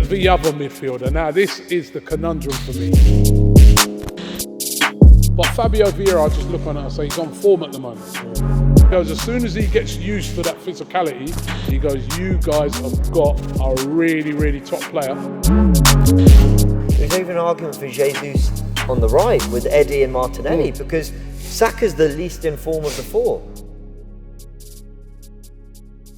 the other midfielder. Now, this is the conundrum for me. But Fabio Vieira, I just look on it and say he's on form at the moment. He goes, as soon as he gets used to that physicality, he goes, you guys have got a really, really top player. There's even an argument for Jesus on the right with Eddie and Martinelli because Saka's the least in form of the four.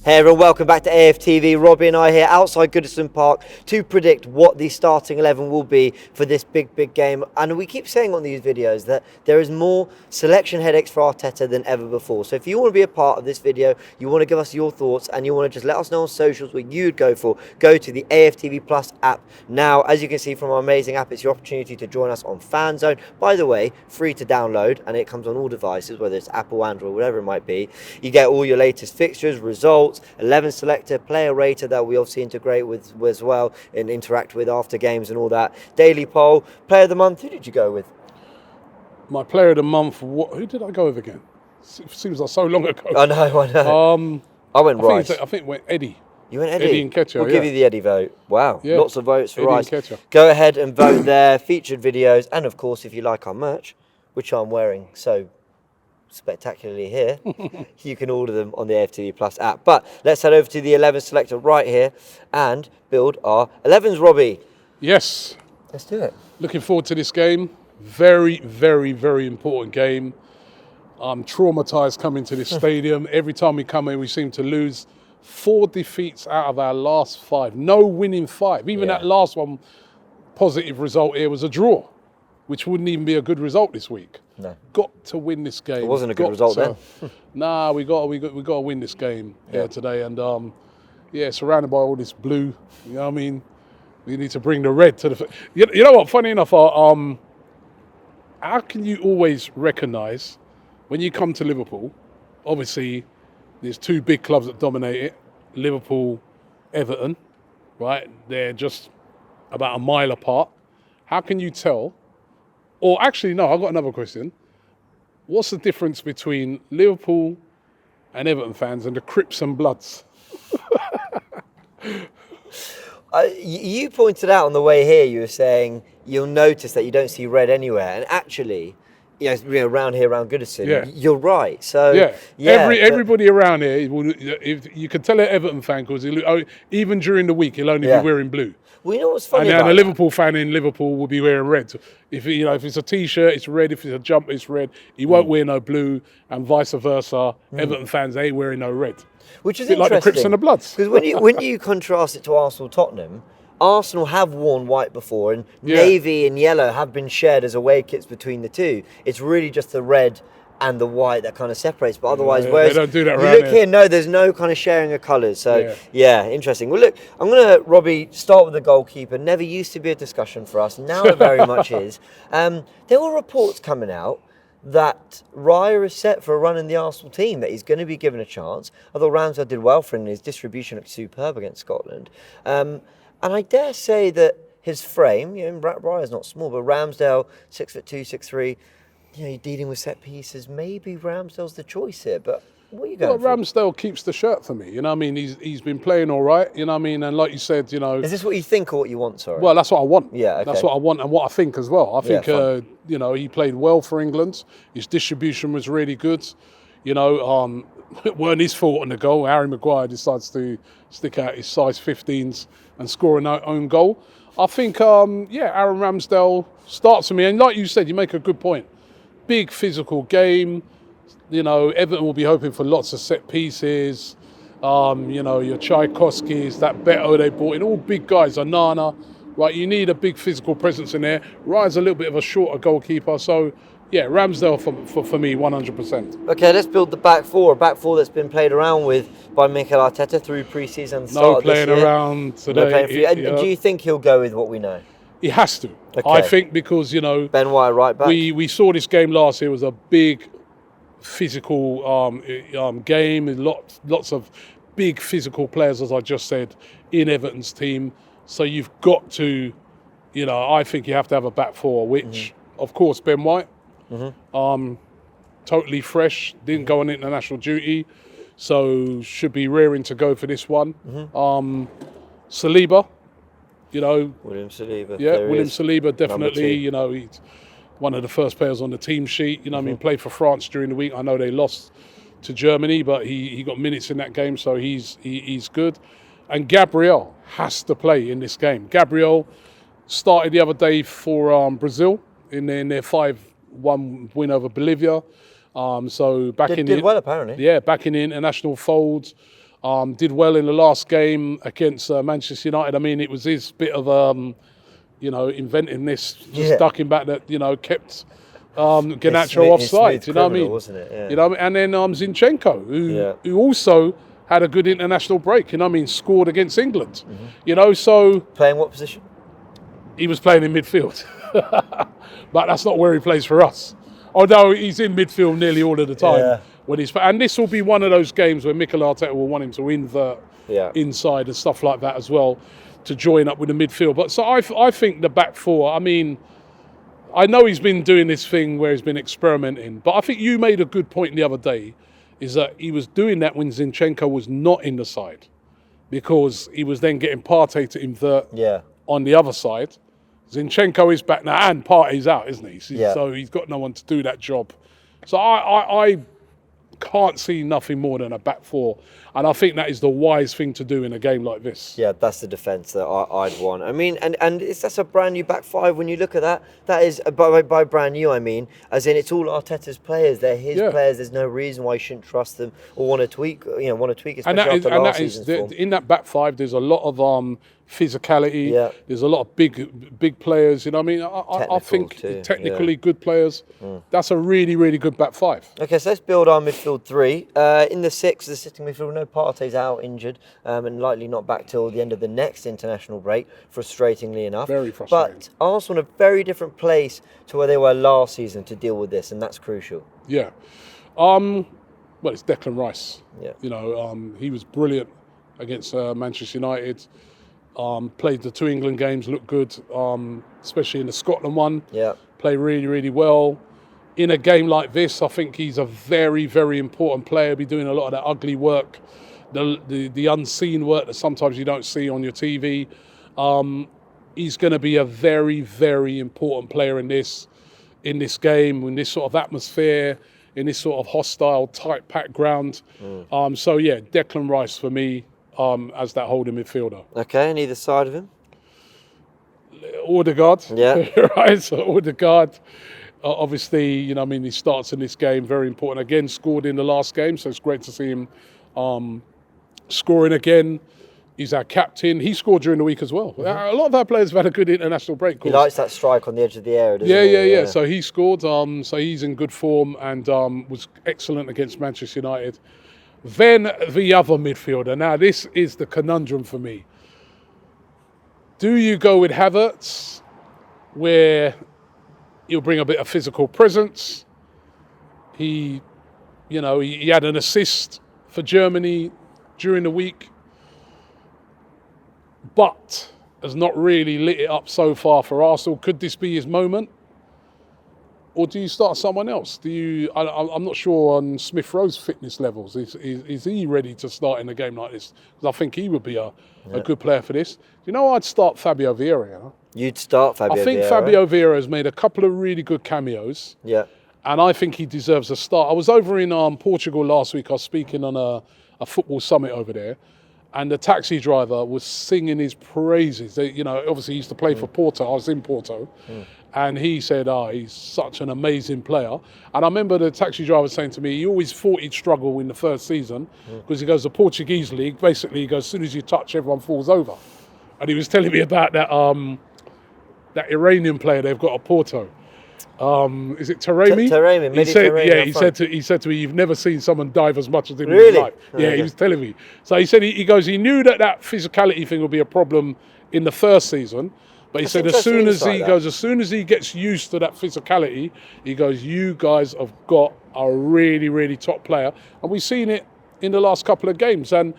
Hey everyone, welcome back to AFTV. Robbie and I here outside Goodison Park to predict what the starting 11 will be for this big game. And we keep saying on these videos that there is more selection headaches for Arteta than ever before. So if you want to be a part of this video, you want to give us your thoughts and you want to just let us know on socials what you'd go for, go to the AFTV Plus app. Now, as you can see from our amazing app, it's your opportunity to join us on Fan Zone. By the way, free to download and it comes on all devices, whether it's Apple, Android, whatever it might be. You get all your latest fixtures, results, 11 selector, player rater that we obviously integrate with as well and interact with after games and all that. Daily poll, player of the month, who did you go with? My player of the month, who did I go with again? Seems like so long ago. I know. I went Rice. I think it went Eddie. You went Eddie? Eddie Nketiah, We'll give you the Eddie vote. Wow, yeah. Lots of votes for Eddie Rice. Nketiah. Go ahead and vote there, featured videos, and of course, if you like our merch, which I'm wearing so spectacularly here, you can order them on the AFTV Plus app. But let's head over to the 11 selector right here and build our 11s, Robbie. Yes. Let's do it. Looking forward to this game. Very, very, very important game. I'm traumatised coming to this stadium. Every time we come in, we seem to lose 4 defeats out of our last 5. No winning 5. Even that last one, positive result here was a draw, which wouldn't even be a good result this week. No. Got to win this game. It wasn't a good result then. Nah, we got to win this game here today. And surrounded by all this blue, you know what I mean? We need to bring the red to the... You know what, funny enough, how can you always recognise when you come to Liverpool, obviously there's 2 big clubs that dominate it, Liverpool, Everton, right? They're just about a mile apart. How can you tell? Or actually, no, I've got another question. What's the difference between Liverpool and Everton fans and the Crips and Bloods? You pointed out on the way here, you were saying you'll notice that you don't see red anywhere. And actually, around here, around Goodison, you're right. So everybody around here, if you can tell an Everton fan, because even during the week, he'll only be wearing blue. Well, you know what's funny and a Liverpool fan in Liverpool will be wearing red. So if it's a T-shirt, it's red. If it's a jumper, it's red. He won't wear no blue, and vice versa. Everton fans ain't wearing no red. Which is a bit interesting, like the Crips and the Bloods. Because when you contrast it to Arsenal, Tottenham, Arsenal have worn white before, and navy and yellow have been shared as away kits between the two. It's really just the red and the white that kind of separates, but otherwise, whereas they don't do that if you around look here, no, there's no kind of sharing of colours. So interesting. Well, look, I'm going to, Robbie, start with the goalkeeper. Never used to be a discussion for us. Now it very much is. There were reports coming out that Raya is set for a run in the Arsenal team, that he's going to be given a chance. I thought Ramsdale did well for him, and his distribution looked superb against Scotland. And I dare say that his frame, Raya's not small, but Ramsdale, 6'2", 6'3", you're dealing with set pieces. Maybe Ramsdale's the choice here, but what are you going for? Ramsdale keeps the shirt for me. You know what I mean? He's been playing all right. You know what I mean? And like you said, Is this what you think or what you want, sorry? Well, that's what I want. Yeah, okay. That's what I want and what I think as well. I think, he played well for England. His distribution was really good. It weren't his fault on the goal. Harry Maguire decides to stick out his size 15s and score an own goal. I think, Aaron Ramsdale starts for me. And like you said, you make a good point. Big physical game. Everton will be hoping for lots of set pieces. Your Tchaikovskis, that Beto they brought in, all big guys, Onana. Right, you need a big physical presence in there. Raya's a little bit of a shorter goalkeeper, so Ramsdale for me, 100%. Okay, let's build the back four. A back four that's been played around with by Mikel Arteta through pre-season. No playing around today. Do you think he'll go with what we know? He has to. Okay. I think because Ben White right back. We saw this game last year. It was a big physical game. Lots of big physical players, as I just said, in Everton's team. So you've got to, I think you have to have a back four, which of course Ben White, totally fresh, didn't go on international duty, so should be rearing to go for this one. Saliba, William Saliba. Yeah, William Saliba, definitely. Number 2. He's one of the first players on the team sheet. Played for France during the week. I know they lost to Germany, but he got minutes in that game, so he's good. And Gabriel has to play in this game. Gabriel started the other day for Brazil in their 5-1 win over Bolivia. So did well apparently. Yeah, back in the international fold. Did well in the last game against Manchester United. I mean, it was his bit of inventiveness, just ducking back that kept Garnacho offside. You know what I mean? Wasn't it? Yeah. And then Zinchenko, who also had a good international break. Scored against England. So playing what position? He was playing in midfield, but that's not where he plays for us. Although he's in midfield nearly all of the time when he's. And this will be one of those games where Mikel Arteta will want him to invert inside and stuff like that as well, to join up with the midfield. But so I think the back four. I mean, I know he's been doing this thing where he's been experimenting, but I think you made a good point the other day, is that he was doing that when Zinchenko was not in the side, because he was then getting Partey to invert on the other side. Zinchenko is back now and Partey's out, isn't he? So he's got no one to do that job. So I can't see nothing more than a back four. And I think that is the wise thing to do in a game like this. Yeah, that's the defence that I'd want. I mean, and that's a brand new back five. When you look at that, that is, by brand new, I mean, as in it's all Arteta's players. They're his players. There's no reason why you shouldn't trust them or want to tweak, especially after last season's form. In that back five, there's a lot of physicality. Yeah. There's a lot of big players. I think technically good players. That's a really, really good back five. Okay, so let's build our midfield three. In the six, the sitting midfield, no Partey's out injured and likely not back till the end of the next international break, frustratingly enough. Very frustrating. But Arsenal in a very different place to where they were last season to deal with this, and that's crucial. Yeah. Well, it's Declan Rice. Yeah. He was brilliant against Manchester United. Played the 2 England games, looked good, especially in the Scotland one. Yeah. Played really, really well. In a game like this, I think he's a very, very important player. Be doing a lot of that ugly work, the unseen work that sometimes you don't see on your TV. He's going to be a very, very important player in this game, in this sort of atmosphere, in this sort of hostile, tight, packed ground. So yeah, Declan Rice for me as that holding midfielder. Okay, and either side of him? Odegaard. Yeah. Right, so Odegaard. Obviously, he starts in this game, very important. Again, scored in the last game, so it's great to see him scoring again. He's our captain. He scored during the week as well. A lot of our players have had a good international break. He likes that strike on the edge of the area, doesn't he? Yeah. So he scored. So he's in good form and was excellent against Manchester United. Then the other midfielder. Now, this is the conundrum for me. Do you go with Havertz, where he'll bring a bit of physical presence? He had an assist for Germany during the week, but has not really lit it up so far for Arsenal. Could this be his moment? Or do you start someone else? I'm not sure on Smith Rowe's fitness levels. Is he ready to start in a game like this? Because I think he would be a good player for this. I'd start Fabio Vieira. You'd start Fabio Vieira? I think Fabio Vieira has made a couple of really good cameos. Yeah. And I think he deserves a start. I was over in Portugal last week. I was speaking on a football summit over there. And the taxi driver was singing his praises. Obviously he used to play for Porto. I was in Porto. And he said, he's such an amazing player. And I remember the taxi driver saying to me, he always thought he'd struggle in the first season because he goes, the Portuguese league, basically he goes, as soon as you touch, everyone falls over. And he was telling me about that Iranian player they've got at Porto. Is it Taremi? Taremi. He said to me, you've never seen someone dive as much as him really? in his life. Yeah, he was telling me. So he said, he knew that physicality thing would be a problem in the first season. But he said, as soon as he gets used to that physicality, he goes, you guys have got a really, really top player. And we've seen it in the last couple of games. And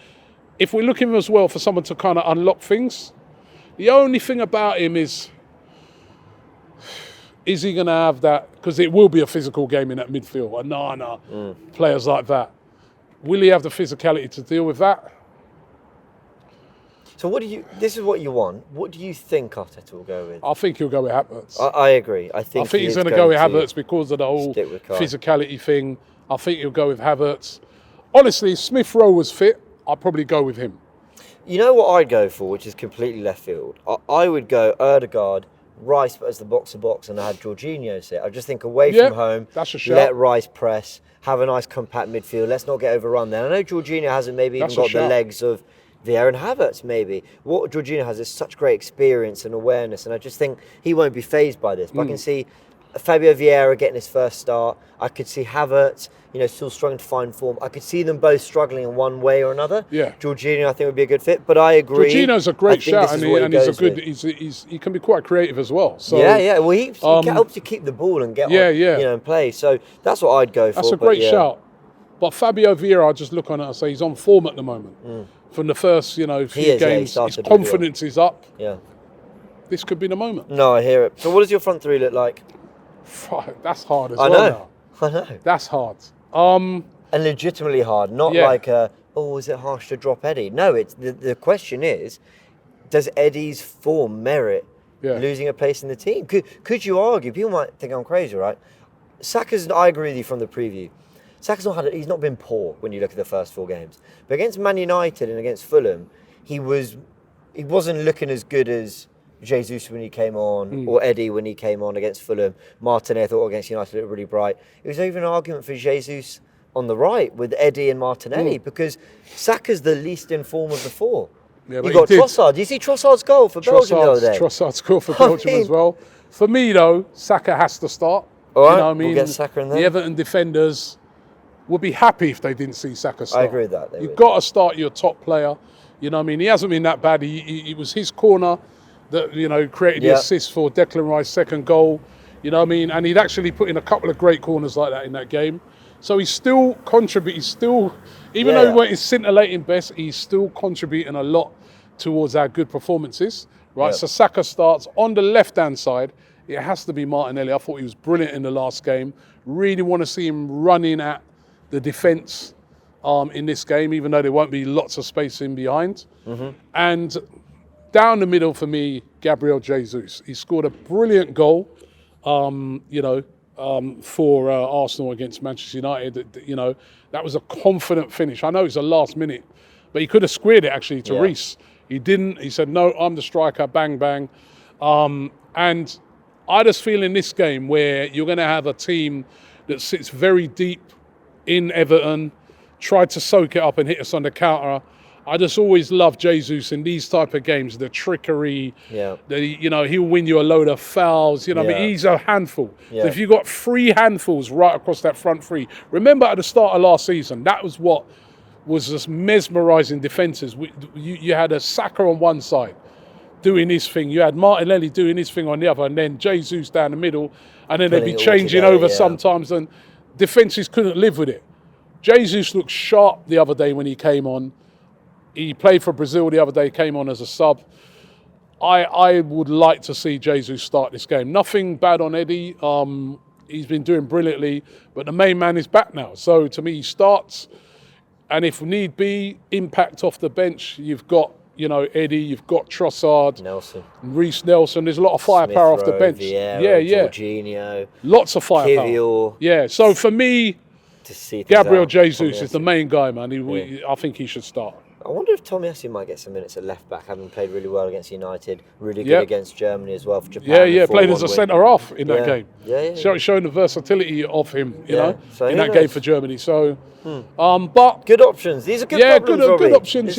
if we're looking as well for someone to kind of unlock things, the only thing about him is he going to have that? Because it will be a physical game in that midfield. Players like that. Will he have the physicality to deal with that? So this is what you want. What do you think Arteta will go with? I think he'll go with Havertz. I agree. I think he's going to go with Havertz because of the whole physicality thing. I think he'll go with Havertz. Honestly, if Smith Rowe was fit, I'd probably go with him. You know what I'd go for, which is completely left field? I would go Ødegaard, Rice as the box-to-box, and I had Jorginho sit. I just think away from home, that's a shout. Let Rice press, have a nice compact midfield. Let's not get overrun there. I know Jorginho hasn't maybe even got the legs of Vieira and Havertz maybe. What Jorginho has is such great experience and awareness, and I just think he won't be fazed by this. But I can see Fabio Vieira getting his first start. I could see Havertz, still struggling to find form. I could see them both struggling in one way or another. Yeah. Jorginho, I think, would be a good fit. But I agree. Jorginho's a great shout, and he's a good. He can be quite creative as well. So yeah. Well, he helps you keep the ball and get on, and play. So that's what I'd go for. That's a great shout. But Fabio Vieira, I just look on it and say he's on form at the moment. From the first, few games, his confidence is up. Yeah. This could be the moment. No, I hear it. So what does your front three look like? That's hard as well. I know. That's hard. And legitimately hard, not like is it harsh to drop Eddie? No, it's the question is, does Eddie's form merit losing a place in the team? Could you argue? People might think I'm crazy, right? Saka's, I agree with you from the preview. Saka's he's not been poor when you look at the first 4 games, but against Man United and against Fulham, he wasn't looking as good as Jesus when he came on, or Eddie when he came on against Fulham. Martinez, I thought against United looked really bright. It was even an argument for Jesus on the right with Eddie and Martinelli because Saka's the least in form of the 4. Yeah, you got Trossard. Do you see Trossard's goal for Belgium the other day? Trossard's goal for Belgium as well. For me though, Saka has to start. All right, we'll get Saka in there. The Everton defenders would be happy if they didn't see Saka start. I agree with that. You've got to start your top player. He hasn't been that bad. He was his corner that created the assist for Declan Rice's second goal. And he'd actually put in a couple of great corners like that in that game. So he's still contributing. Even though he weren't his scintillating best, he's still contributing a lot towards our good performances. Right. Yep. So Saka starts on the left-hand side. It has to be Martinelli. I thought he was brilliant in the last game. Really want to see him running at the defence in this game, even though there won't be lots of space in behind. And down the middle for me, Gabriel Jesus. He scored a brilliant goal, for Arsenal against Manchester United. That was a confident finish. I know it's a last minute, but he could have squared it actually to Reece. He didn't. He said, no, I'm the striker, bang, bang. And I just feel in this game where you're going to have a team that sits very deep in Everton, tried to soak it up and hit us on the counter. I just always love Jesus in these type of games, the trickery, he'll win you a load of fouls, but he's a handful. So if you've got 3 handfuls right across that front 3, remember at the start of last season, that was what was just mesmerising defences. You had a Saka on one side doing his thing, you had Martinelli doing his thing on the other, and then Jesus down the middle, and then they'd be changing over sometimes, and defences couldn't live with it. Jesus looked sharp the other day when he came on. He played for Brazil the other day, came on as a sub. I would like to see Jesus start this game. Nothing bad on Eddie. He's been doing brilliantly, but the main man is back now. So to me, he starts, and if need be, impact off the bench. You've got, Eddie, you've got Trossard, Reece Nelson. There's a lot of firepower off the bench. Vieira, Jorginho, lots of firepower. Kivior. Yeah. So for me, Gabriel Jesus is the main guy, man. I think he should start. I wonder if Tomiyasu might get some minutes at left back, having played really well against United, really good against Germany as well for Japan. Played as a centre half in that game. Showing the versility of him, so in that game for Germany. So, but good options. These are good problems, good options.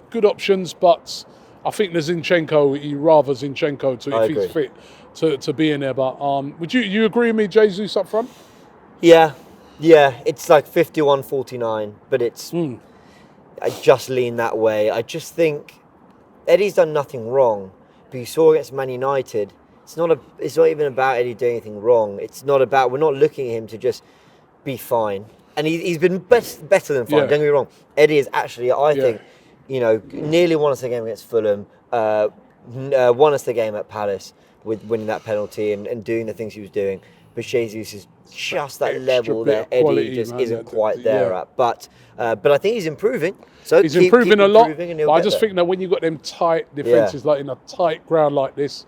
Good options. But I think the Zinchenko, he rather Zinchenko if he's fit to be in there. But would you agree with me, Jesus up front? Yeah, it's like 51-49, but it's. I just lean that way. I just think Eddie's done nothing wrong, but you saw against Man United, it's not even about Eddie doing anything wrong. It's not about, we're not looking at him to just be fine. And he's been better than fine, don't get me wrong. Eddie is actually, I think, nearly won us the game against Fulham, won us the game at Palace with winning that penalty and doing the things he was doing. but Jesus is just that extra level bit that of Eddie quality, just man, isn't quite there yeah. at. But I think he's improving. So He's keep improving a lot. improving and But he'll I get just there. think that when you got them tight defences, like in a tight ground like this,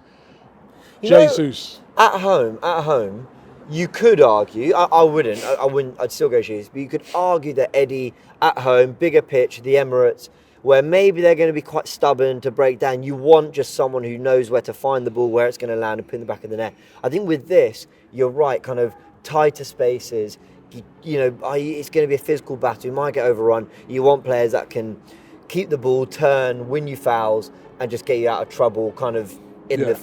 You know, Jesus. at home, you could argue. I wouldn't. I wouldn't. I'd still go Jesus. But you could argue that Eddie at home, bigger pitch, the Emirates, where maybe they're going to be quite stubborn to break down. You want just someone who knows where to find the ball, where it's going to land, and put in the back of the net. I think with this, you're right. Kind of tighter spaces. It's going to be a physical battle. You might get overrun. You want players that can keep the ball, turn, win you fouls, and just get you out of trouble. Kind of in the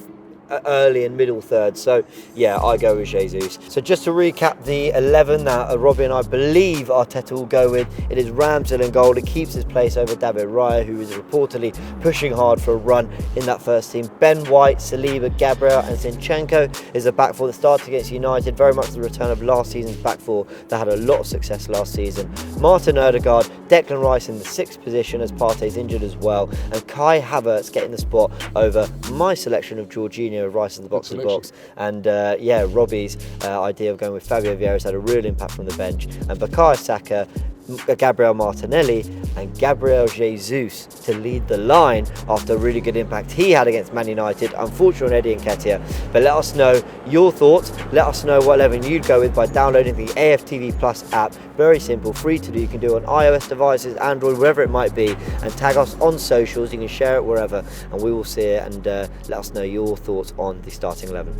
early and middle third. So yeah, I go with Jesus. So just to recap the 11 that Robbie and I believe Arteta will go with, it is Ramsdale in goal. It keeps his place over David Raya, who is reportedly pushing hard for a run in that first team. Ben White, Saliba, Gabriel and Zinchenko is a back four that started against United, very much the return of last season's back four that had a lot of success last season. Martin Odegaard, Declan Rice in the 6th position as Partey's injured as well, and Kai Havertz getting the spot over my selection of Jorginho, Rice in the box to box, and Robbie's idea of going with Fabio Vieira has had a real impact from the bench, and Bukayo Saka, Gabriel Martinelli and Gabriel Jesus to lead the line after a really good impact he had against Man United. Unfortunately on Eddie Nketiah. But let us know your thoughts. Let us know what 11 you'd go with by downloading the AFTV Plus app. Very simple, free to do. You can do it on iOS devices, Android, wherever it might be, and tag us on socials. You can share it wherever and we will see it, and let us know your thoughts on the starting 11.